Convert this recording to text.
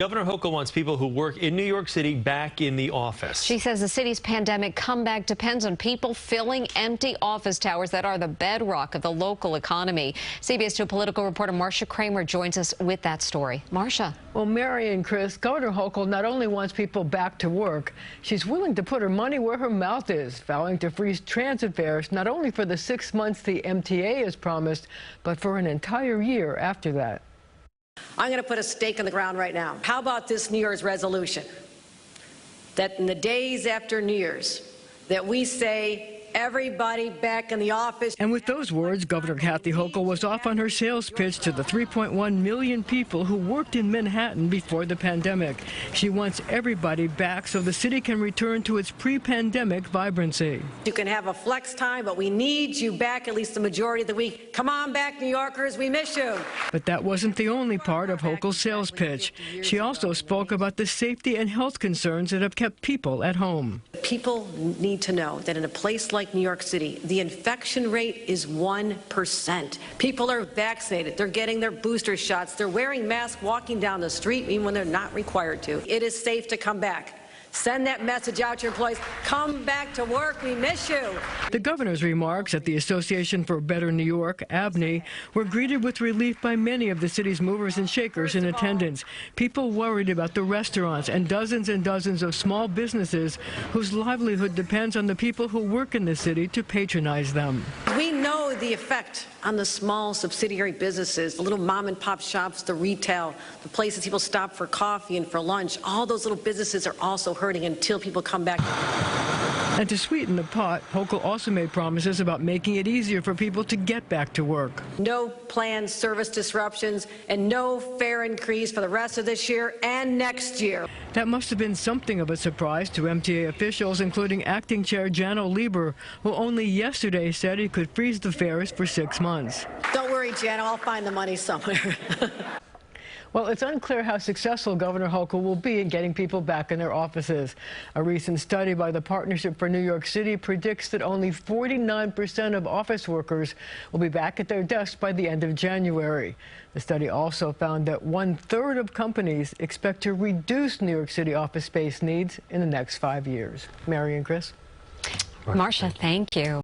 Governor Hochul wants people who work in New York City back in the office. She says the city's pandemic comeback depends on people filling empty office towers that are the bedrock of the local economy. CBS 2 political reporter Marcia Kramer joins us with that story. Marcia. Well, Mary and Chris, Governor Hochul not only wants people back to work, she's willing to put her money where her mouth is, vowing to freeze transit fares not only for the 6 months the MTA has promised, but for an entire year after that. I'm going to put a stake in the ground right now. How about this New Year's resolution? That in the days after New Year's, that we say everybody back in the office. And with those words, Governor Kathy Hochul was off on her sales pitch to the 3.1 million people who worked in Manhattan before the pandemic. She wants everybody back so the city can return to its pre-pandemic vibrancy. You can have a flex time, but we need you back at least the majority of the week. Come on back, New Yorkers, we miss you. But that wasn't the only part of Hochul's sales pitch. She also spoke about the safety and health concerns that have kept people at home. People need to know that in a place like New York City, the infection rate is 1%. People are vaccinated. They're getting their booster shots. They're wearing masks, walking down the street, even when they're not required to. It is safe to come back. Send that message out to your employees. Come back to work. We miss you. The governor's remarks at the Association for Better New York, ABNY, were greeted with relief by many of the city's movers and shakers in attendance. People worried about the restaurants and dozens of small businesses whose livelihood depends on the people who work in the city to patronize them. We know the effect on the small subsidiary businesses, the little mom and pop shops, the retail, the places people stop for coffee and for lunch. All those little businesses are also hurting until people come back. And to sweeten the pot, Hochul also made promises about making it easier for people to get back to work. No planned service disruptions and no fare increase for the rest of this year and next year. That must have been something of a surprise to MTA officials, including Acting Chair Jano Lieber, who only yesterday said he could freeze the fares for 6 months. Don't worry, Jano, I'll find the money somewhere. Well, it's unclear how successful Governor Hochul will be in getting people back in their offices. A recent study by the Partnership for New York City predicts that only 49% of office workers will be back at their desks by the end of January. The study also found that 1/3 of companies expect to reduce New York City office space needs in the next 5 years. Mary and Chris. Marcia, thank you.